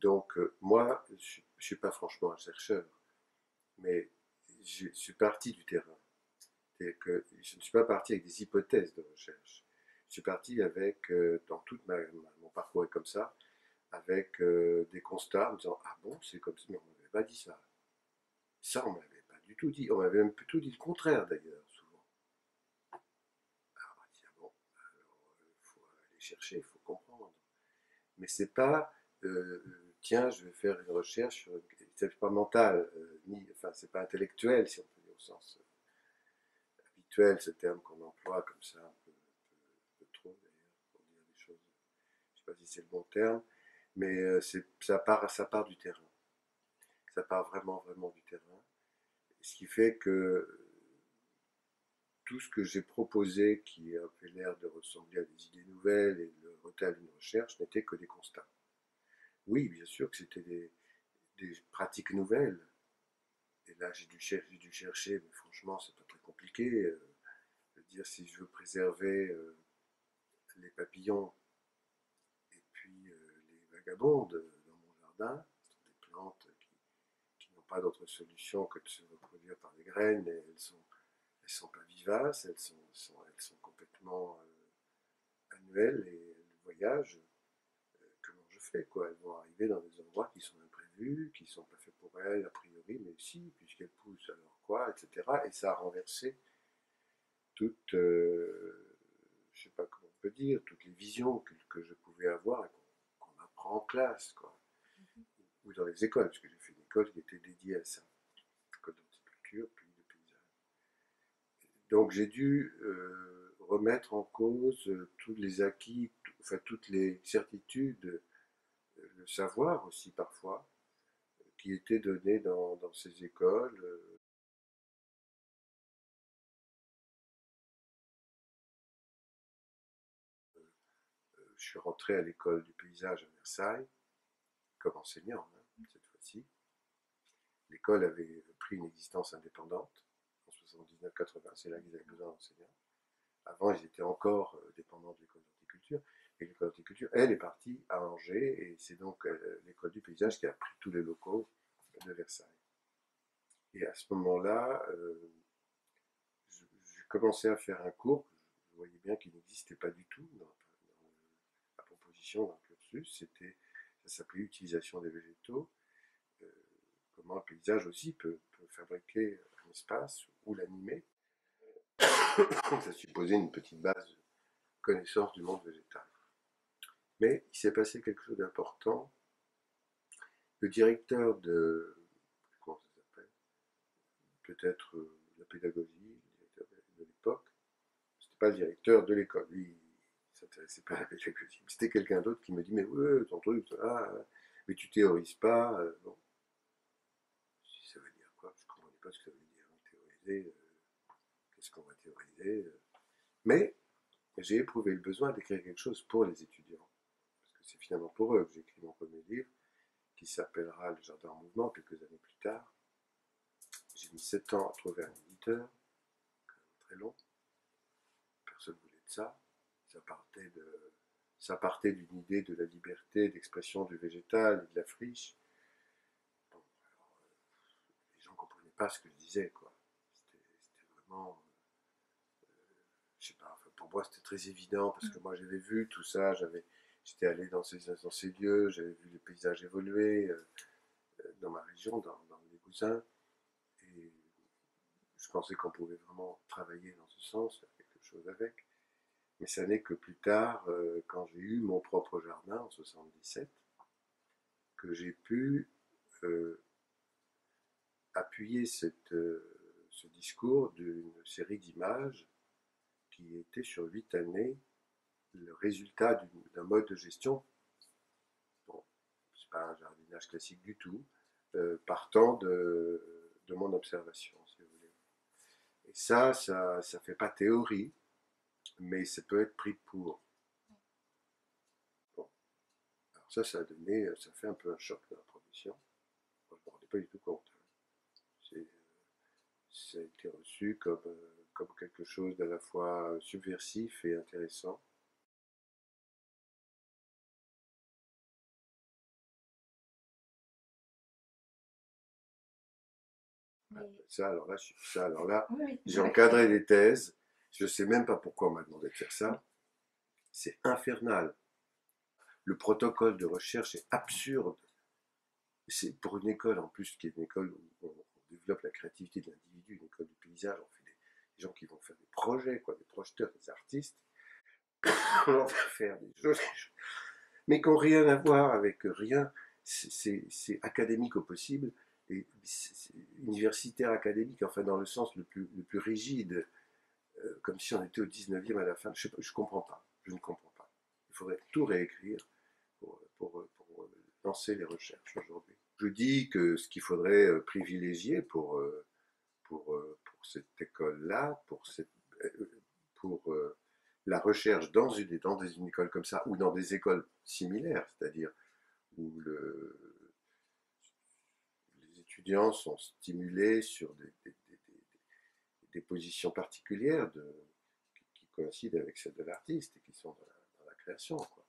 Donc, moi, je ne suis pas franchement un chercheur, mais je suis parti du terrain. C'est que je ne suis pas parti avec des hypothèses de recherche. Je suis parti avec, dans tout mon parcours est comme ça, avec des constats en me disant ah bon, c'est comme ça, mais on ne m'avait pas dit ça. Ça, on ne m'avait pas du tout dit. On m'avait même plutôt dit le contraire d'ailleurs, souvent. Alors, on m'a dit ah bon, alors il faut aller chercher, il faut comprendre. Mais c'est pas tiens, je vais faire une recherche sur c'est pas mental, ni enfin c'est pas intellectuel si on peut dire au sens habituel, ce terme qu'on emploie comme ça un peu trop d'ailleurs pour dire des choses. Je sais pas si c'est le bon terme, mais ça part du terrain. Ça part vraiment vraiment du terrain. Ce qui fait que tout ce que j'ai proposé, qui avait l'air de ressembler à des idées nouvelles et de à une recherche, n'était que des constats. Oui, bien sûr que c'était des pratiques nouvelles. Et là, j'ai dû chercher, mais franchement, c'est pas très compliqué. Je veux dire, si je veux préserver les papillons et puis les vagabondes dans mon jardin, ce sont des plantes qui n'ont pas d'autre solution que de se reproduire par les graines. Et elles sont pas vivaces, elles sont complètement annuelles et elles voyagent. Comment je fais quoi? Elles vont arriver dans des endroits qui sont imprévus, qui ne sont pas faits pour elles a priori, mais si, puisqu'elles poussent, alors quoi, etc. Et ça a renversé toutes, je sais pas comment on peut dire, toutes les visions que je pouvais avoir et qu'on apprend en classe, quoi, ou dans les écoles, parce que j'ai fait une école qui était dédiée à ça, école d'horticulture, puis de paysage. Donc j'ai dû remettre en cause tous les acquis, enfin toutes les certitudes, le savoir aussi parfois, qui étaient données dans ces écoles. Je suis rentré à l'école du paysage à Versailles, comme enseignant, hein, cette fois-ci. L'école avait pris une existence indépendante en 79-80, c'est là qu'ils avaient besoin d'enseignants. Avant, ils étaient encore dépendants de l'école d'horticulture. Et l'école d'horticulture, elle, est partie à Angers, et c'est donc l'école du paysage qui a pris tous les locaux de Versailles. Et à ce moment-là, j'ai commencé à faire un cours que je voyais bien qu'il n'existait pas du tout dans la proposition, dans le cursus. Ça s'appelait utilisation des végétaux. Euh, Comment le paysage aussi peut fabriquer un espace ou l'animer. Ça supposait une petite base de connaissance du monde végétal. Mais il s'est passé quelque chose d'important. Le directeur de, comment ça s'appelle, peut-être la pédagogie, le directeur de l'époque, c'était pas le directeur de l'école, lui, il s'intéressait pas à la pédagogie. C'était quelqu'un d'autre qui me dit, mais ouais, ton truc, mais tu théorises pas. Bon, si ça veut dire quoi? Je ne comprenais pas ce que ça veut dire. Théoriser, qu'est-ce qu'on va théoriser? Mais j'ai éprouvé le besoin d'écrire quelque chose pour les étudiants. Parce que c'est finalement pour eux que j'ai écrit mon premier livre, qui s'appellera Le Jardin en mouvement, quelques années plus tard. J'ai mis 7 ans à trouver un éditeur, très long. Personne ne voulait de ça. Ça partait de, ça partait d'une idée de la liberté d'expression du végétal et de la friche. Bon, alors, les gens ne comprenaient pas ce que je disais, quoi. C'était vraiment, je sais pas, enfin, pour moi c'était très évident parce que moi j'avais vu tout ça, j'étais allé dans ces lieux, j'avais vu les paysages évoluer dans ma région, dans le Limousin, et je pensais qu'on pouvait vraiment travailler dans ce sens, faire quelque chose avec. Mais ça n'est que plus tard, quand j'ai eu mon propre jardin en 77, que j'ai pu euh, appuyer ce discours d'une série d'images qui était sur 8 années le résultat d'un mode de gestion. Bon, c'est pas un jardinage classique du tout, partant de mon observation, si vous voulez. Et ça fait pas théorie, mais ça peut être pris pour. Bon, alors ça a donné, ça fait un peu un choc dans la profession. Moi, je ne me rendais pas du tout compte. C'est, ça a été reçu comme quelque chose d'à la fois subversif et intéressant. Ça, alors là, Oui, oui, j'ai oui. encadré des thèses. Je ne sais même pas pourquoi on m'a demandé de faire ça. C'est infernal. Le protocole de recherche est absurde. C'est pour une école, en plus, qui est une école où on développe la créativité de l'individu, une école du paysage, on fait des gens qui vont faire des projets, quoi, des projeteurs, des artistes. On va faire des choses, mais qui n'ont rien à voir avec rien. C'est académique au possible, et c'est universitaire académique, enfin dans le sens le plus rigide, comme si on était au 19e à la fin. Je ne comprends pas. Je ne comprends pas. Il faudrait tout réécrire pour lancer les recherches aujourd'hui. Je dis que ce qu'il faudrait privilégier pour cette école-là, pour la recherche dans une école comme ça, ou dans des écoles similaires, c'est-à-dire où les étudiants sont stimulés sur des positions particulières qui coïncident avec celles de l'artiste et qui sont dans la création, quoi.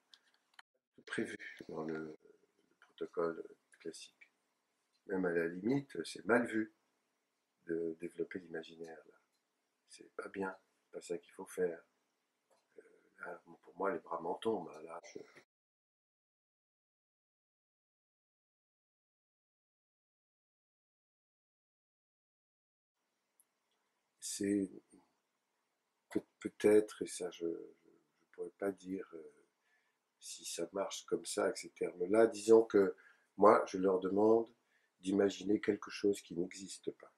Tout prévu dans le protocole classique. Même à la limite, c'est mal vu de développer l'imaginaire, là. C'est pas bien, c'est pas ça qu'il faut faire. Là, pour moi, les bras m'en tombent. Là, c'est peut-être, et ça, je ne pourrais pas dire si ça marche comme ça avec ces termes-là. Disons que moi, je leur demande d'imaginer quelque chose qui n'existe pas.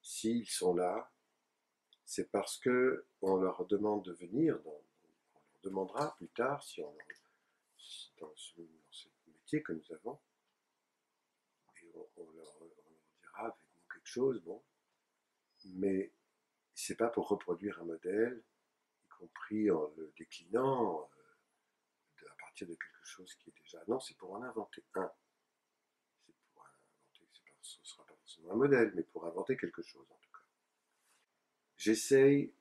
S'ils sont là, c'est parce que on leur demande de venir, on leur demandera plus tard si on dans ce métier que nous avons, et on leur dira faites-nous quelque chose, bon, mais c'est pas pour reproduire un modèle, y compris en le déclinant à partir de quelque chose qui est déjà. Non, c'est pour en inventer un. C'est pour inventer, ce ne sera pas forcément un modèle, mais pour inventer quelque chose en tout cas. J'essaye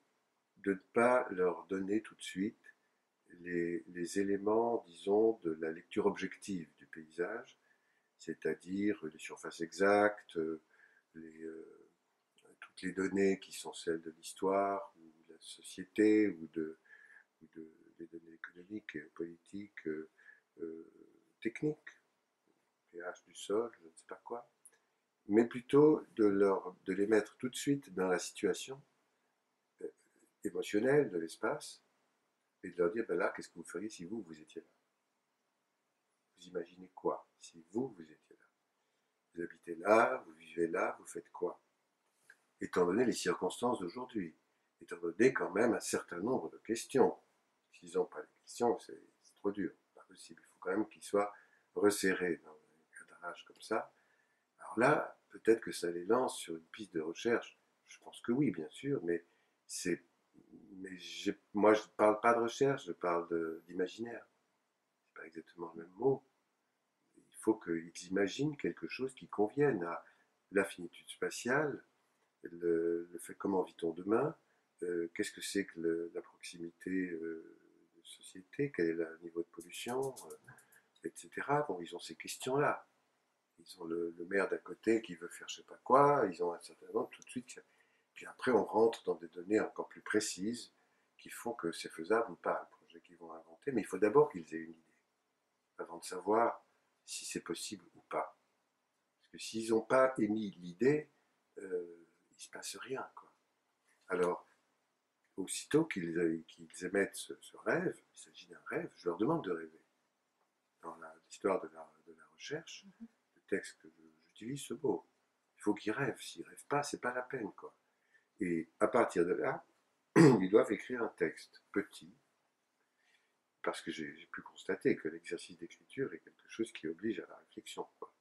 de ne pas leur donner tout de suite les éléments, disons, de la lecture objective du paysage, c'est-à-dire les surfaces exactes, toutes les données qui sont celles de l'histoire, ou de la société, des données économiques, politiques, techniques, pH du sol, je ne sais pas quoi, mais plutôt de les mettre tout de suite dans la situation émotionnelle de l'espace et de leur dire, ben là, qu'est-ce que vous feriez si vous étiez là? Vous imaginez quoi si vous étiez là? Vous habitez là, vous vivez là, vous faites quoi? Étant donné les circonstances d'aujourd'hui, étant donné quand même un certain nombre de questions. S'ils n'ont pas les questions, c'est trop dur, pas possible. Il faut quand même qu'ils soient resserrés dans un cadrage comme ça. Alors là, peut-être que ça les lance sur une piste de recherche. Je pense que oui, bien sûr, c'est, moi je ne parle pas de recherche, je parle d'imaginaire. C'est pas exactement le même mot. Il faut qu'ils imaginent quelque chose qui convienne à la finitude spatiale, le fait comment vit-on demain, qu'est-ce que c'est que la proximité de société, quel est le niveau de pollution, etc. Bon, ils ont ces questions-là. Ils ont le maire d'à côté qui veut faire je sais pas quoi, ils ont un certain nombre tout de suite. Puis après, on rentre dans des données encore plus précises qui font que c'est faisable ou pas, le projet qu'ils vont inventer. Mais il faut d'abord qu'ils aient une idée, avant de savoir si c'est possible ou pas. Parce que s'ils n'ont pas émis l'idée, il ne se passe rien, quoi. Alors, aussitôt qu'ils émettent ce rêve, il s'agit d'un rêve, je leur demande de rêver. Dans l'histoire de la recherche, le texte que j'utilise ce mot. Il faut qu'ils rêvent. S'ils ne rêvent pas, c'est pas la peine, quoi. Et à partir de là, ils doivent écrire un texte petit, parce que j'ai pu constater que l'exercice d'écriture est quelque chose qui oblige à la réflexion, quoi.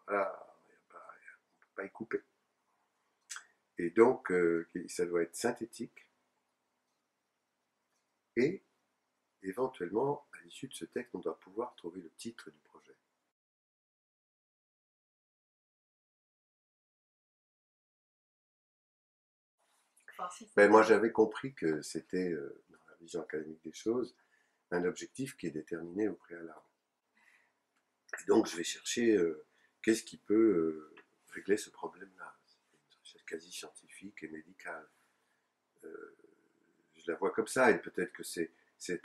Voilà, on ne peut pas y couper. Et donc, ça doit être synthétique et éventuellement, à l'issue de ce texte, on doit pouvoir trouver le titre du projet. Ben, moi, j'avais compris que c'était, dans la vision académique des choses, un objectif qui est déterminé au préalable. Et donc, je vais chercher qu'est-ce qui peut régler ce problème-là. C'est une recherche quasi scientifique et médicale. Je la vois comme ça, et peut-être que c'est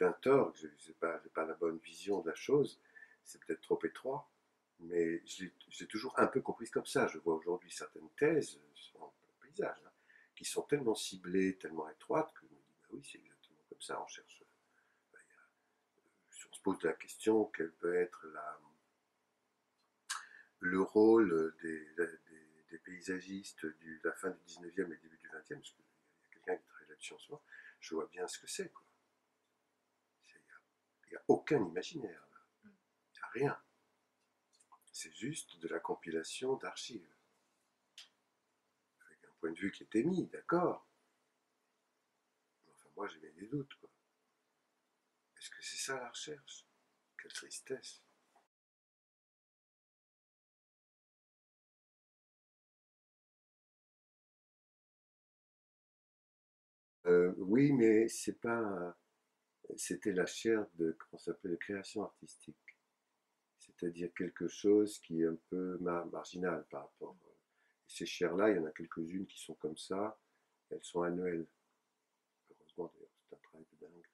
un tort, je n'ai pas la bonne vision de la chose, c'est peut-être trop étroit, mais j'ai toujours un peu compris comme ça. Je vois aujourd'hui certaines thèses sur le paysage, hein, qui sont tellement ciblées, tellement étroites, que je me dis, bah oui, c'est exactement comme ça, on cherche. Bah, on se pose la question, quel peut être le rôle des paysagistes de la fin du 19e et début du 20e, parce qu'il y a quelqu'un qui travaille là-dessus en ce moment, je vois bien ce que c'est, quoi. Il n'y a aucun imaginaire, là. Il n'y a rien. C'est juste de la compilation d'archives. Avec un point de vue qui est émis, d'accord. Mais enfin, moi, j'ai des doutes, quoi. Est-ce que c'est ça la recherche? Quelle tristesse. Oui, mais c'est pas. C'était la chaire de, comment ça s'appelle, de création artistique. C'est-à-dire quelque chose qui est un peu marginal par rapport. Et ces chaires-là, il y en a quelques-unes qui sont comme ça. Elles sont annuelles. Heureusement, d'ailleurs, c'est un travail de dingue.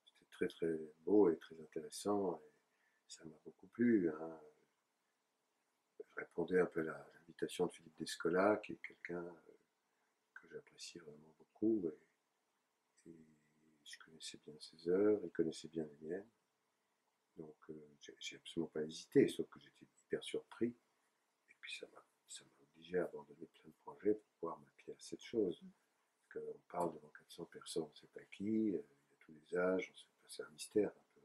C'était très très beau et très intéressant. Et ça m'a beaucoup plu, hein. Je répondais un peu à l'invitation de Philippe Descola, qui est quelqu'un que j'apprécie vraiment beaucoup. Et je connaissais bien ses œuvres, il connaissait bien les miennes. Donc j'ai absolument pas hésité, sauf que j'étais hyper surpris. Et puis ça m'a obligé à abandonner plein de projets pour pouvoir m'atteler à cette chose. Parce qu'on parle devant 400 personnes, on ne sait pas qui, il y a tous les âges, c'est un mystère un peu.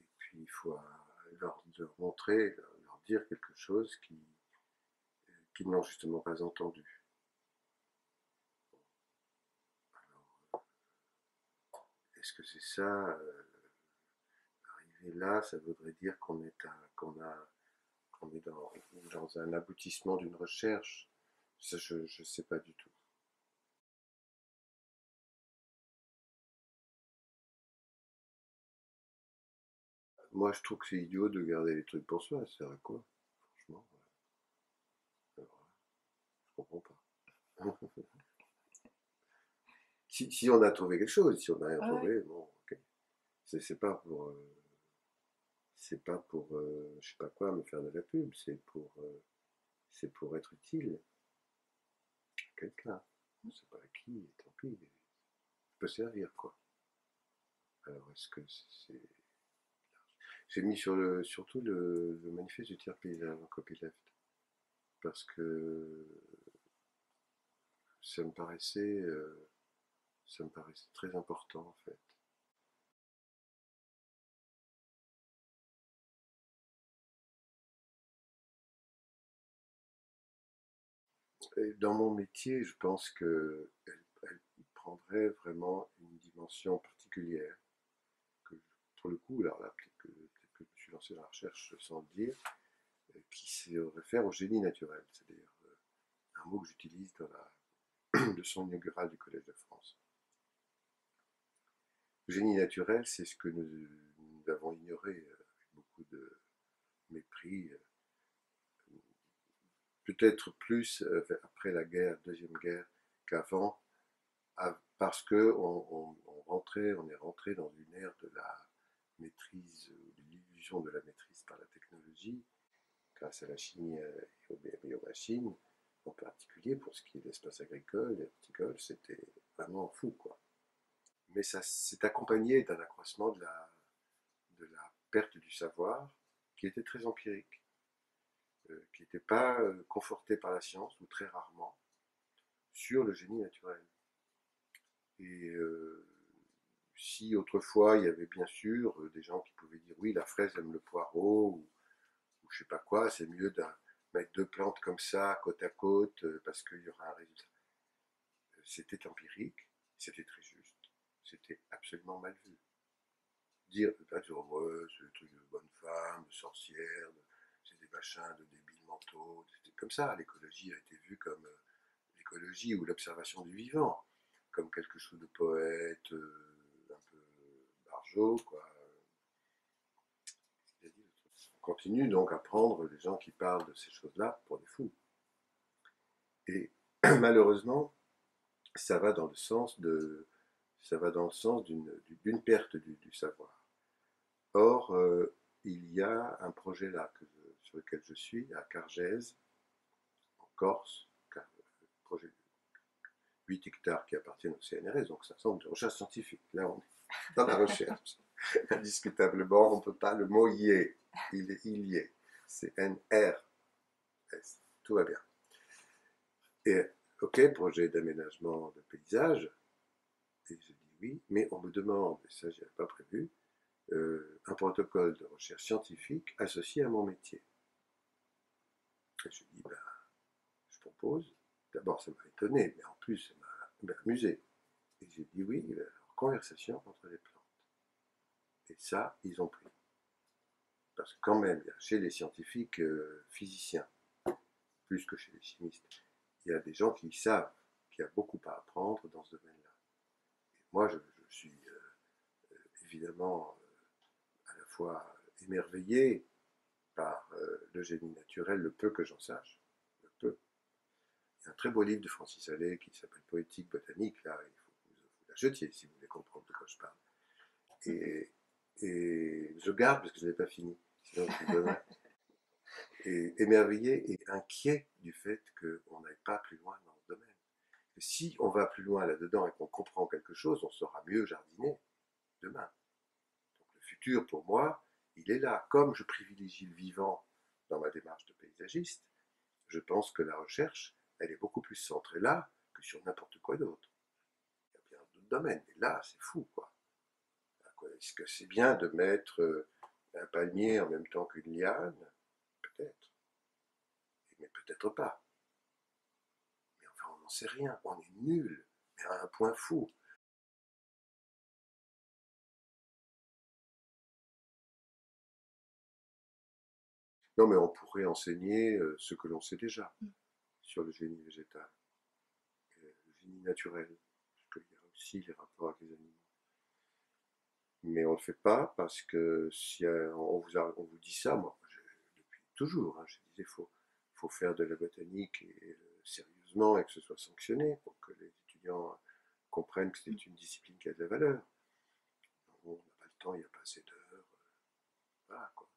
Et puis il faut leur montrer, leur dire quelque chose qu'ils n'ont justement pas entendu. Alors, est-ce que c'est ça arriver là, ça voudrait dire qu'on est dans un aboutissement d'une recherche? Ça, je ne sais pas du tout. Moi, je trouve que c'est idiot de garder les trucs pour soi. Ça sert à quoi? Franchement, alors, je comprends pas. Si on a trouvé quelque chose, si on n'a rien trouvé, bon, ok. C'est pas pour, je sais pas quoi, me faire de la pub. C'est pour être utile à quelqu'un. On sait pas à qui, tant pis. Ça peut servir, quoi. Alors, est-ce que c'est... J'ai mis surtout le manifeste du tiers paysage en copyleft. Parce que ça me paraissait, euh, ça me paraissait très important, en fait. Et dans mon métier, je pense que elle prendrait vraiment une dimension particulière. Que, pour le coup, alors là, peut-être que je me suis lancé dans la recherche sans le dire, qui se réfère au génie naturel. C'est d'ailleurs un mot que j'utilise dans la leçon inaugurale du Collège de France. Le génie naturel, c'est ce que nous avons ignoré avec beaucoup de mépris, peut-être plus après la guerre, deuxième guerre, qu'avant, parce que on est rentré dans une ère de la maîtrise, de l'illusion de la maîtrise par la technologie, grâce à la chimie et aux biomachines, en particulier pour ce qui est de l'espace agricole et horticole, c'était vraiment fou, quoi. Mais ça s'est accompagné d'un accroissement de la perte du savoir, qui était très empirique, qui n'était pas conforté par la science, ou très rarement, sur le génie naturel. Et si autrefois il y avait bien sûr des gens qui pouvaient dire oui, la fraise aime le poireau, ou je sais pas quoi, c'est mieux de mettre deux plantes comme ça, côte à côte, parce qu'il y aura un résultat. C'était empirique, c'était très juste, c'était absolument mal vu. Dire, oh, c'est le truc de bonne femme, de sorcière, c'est des machins de débiles mentaux, c'était comme ça. L'écologie a été vue comme l'écologie ou l'observation du vivant, comme quelque chose de poète, un peu barjot, quoi. Il a dit, continue donc à prendre les gens qui parlent de ces choses-là pour des fous. Et malheureusement, ça va dans le sens d'une perte du savoir. Or, il y a un projet là sur lequel je suis, à Cargèse, en Corse, projet de 8 hectares qui appartiennent au CNRS, donc c'est un centre de recherche scientifique. Là, on est dans la recherche. Indiscutablement, on ne peut pas, le mot y est. Il y est. C'est N-R-S. Tout va bien. Et, ok, projet d'aménagement de paysage. Et je dis oui, mais on me demande, et ça, je n'avais pas prévu, un protocole de recherche scientifique associé à mon métier. Et je dis, ben, je propose. D'abord, ça m'a étonné, mais en plus, ça m'a amusé. Et j'ai dit oui, alors, conversation entre les plantes. Et ça, ils ont pris. Parce que quand même, chez les scientifiques physiciens, plus que chez les chimistes, il y a des gens qui savent qu'il y a beaucoup à apprendre dans ce domaine-là. Et moi, je suis évidemment à la fois émerveillé par le génie naturel, le peu que j'en sache, le peu. Il y a un très beau livre de Francis Allais qui s'appelle Poétique botanique, là, il faut que vous la jetiez si vous voulez comprendre de quoi je parle. Et je garde parce que je n'ai pas fini, sinon je vous donnerai. Et émerveillé et inquiet du fait qu'on n'aille pas plus loin dans ce domaine. Et si on va plus loin là-dedans et qu'on comprend quelque chose, on saura mieux jardiner demain. Donc le futur, pour moi, il est là. Comme je privilégie le vivant dans ma démarche de paysagiste, je pense que la recherche, elle est beaucoup plus centrée là que sur n'importe quoi d'autre. Il y a bien d'autres domaines, mais là, c'est fou, quoi. Est-ce que c'est bien de mettre un palmier en même temps qu'une liane? Peut-être, mais peut-être pas. Mais enfin, on n'en sait rien, on est nul, mais à un point fou. Non, mais on pourrait enseigner ce que l'on sait déjà sur le génie végétal, le génie naturel, parce qu'il y a aussi les rapports avec les animaux. Mais on ne le fait pas parce que si on vous dit ça, moi, depuis toujours, hein, je disais, faut faire de la botanique sérieusement et que ce soit sanctionné pour que les étudiants comprennent que c'est une discipline qui a de la valeur. On n'a pas le temps, il n'y a pas assez d'heures, voilà quoi.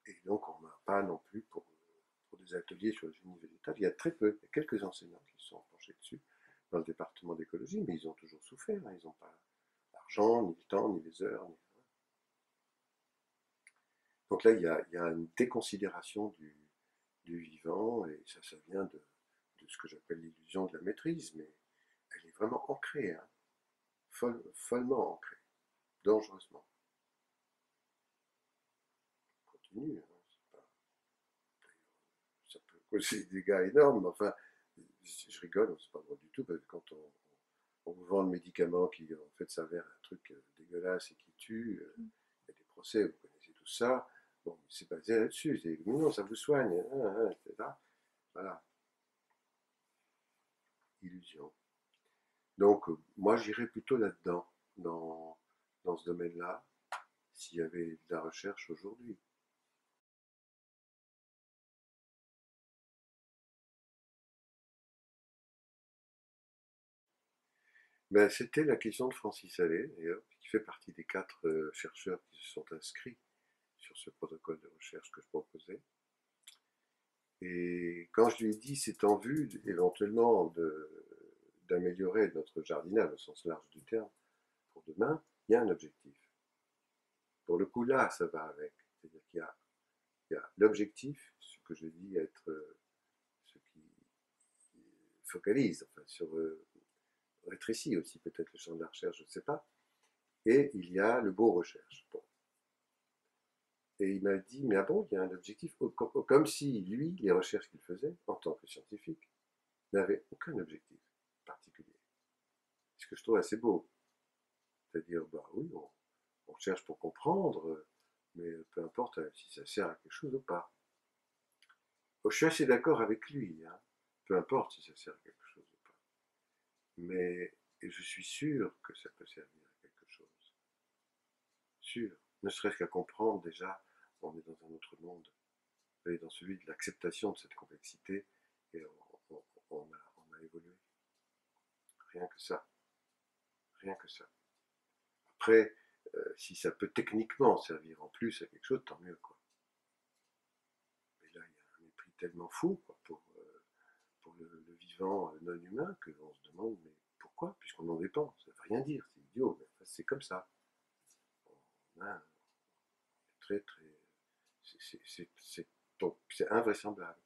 Et donc on n'a pas non plus pour des ateliers sur le génie végétal. Il y a très peu, il y a quelques enseignants qui se sont penchés dessus dans le département d'écologie, mais ils ont toujours souffert, hein, ils n'ont pas l'argent, ni le temps, ni les heures. Donc là, il y a une déconsidération du vivant, et ça vient de ce que j'appelle l'illusion de la maîtrise, mais elle est vraiment ancrée, hein, follement ancrée, dangereusement. On continue, hein, ça peut causer des dégâts énormes, mais enfin, je rigole, c'est pas drôle du tout, parce que quand on vous vend le médicament qui en fait s'avère un truc dégueulasse et qui tue, il y a des procès, vous connaissez tout ça, bon, c'est basé là-dessus, c'est non, ça vous soigne, etc. Voilà, illusion. Donc, moi, j'irais plutôt là-dedans, dans ce domaine-là, s'il y avait de la recherche aujourd'hui. Ben, c'était la question de Francis Allais, d'ailleurs, qui fait partie des 4 chercheurs qui se sont inscrits sur ce protocole de recherche que je proposais. Et quand je lui ai dit, c'est en vue éventuellement d'améliorer notre jardinage au sens large du terme pour demain, il y a un objectif. Pour le coup, là, ça va avec. C'est-à-dire qu'il y a l'objectif, ce que je dis être ce qui focalise, enfin, rétrécit aussi peut-être le champ de la recherche, je ne sais pas. Et il y a le beau recherche. Bon. Et il m'a dit, mais ah bon, il y a un objectif, comme si lui, les recherches qu'il faisait en tant que scientifique, n'avaient aucun objectif particulier. Ce que je trouve assez beau. C'est-à-dire, bah oui, on cherche pour comprendre, mais peu importe si ça sert à quelque chose ou pas. Bon, je suis assez d'accord avec lui, hein, peu importe si ça sert à quelque chose ou pas. Mais je suis sûr que ça peut servir à quelque chose. Sûr. Ne serait-ce qu'à comprendre déjà, on est dans un autre monde. On est dans celui de l'acceptation de cette complexité et on a évolué. Rien que ça. Rien que ça. Après, si ça peut techniquement servir en plus à quelque chose, tant mieux, quoi. Mais là, il y a un mépris tellement fou, quoi, pour le vivant non humain qu'on se demande, mais pourquoi? Puisqu'on en dépend. Ça ne veut rien dire, c'est idiot, mais enfin, c'est comme ça. On a un très, très. C'est invraisemblable.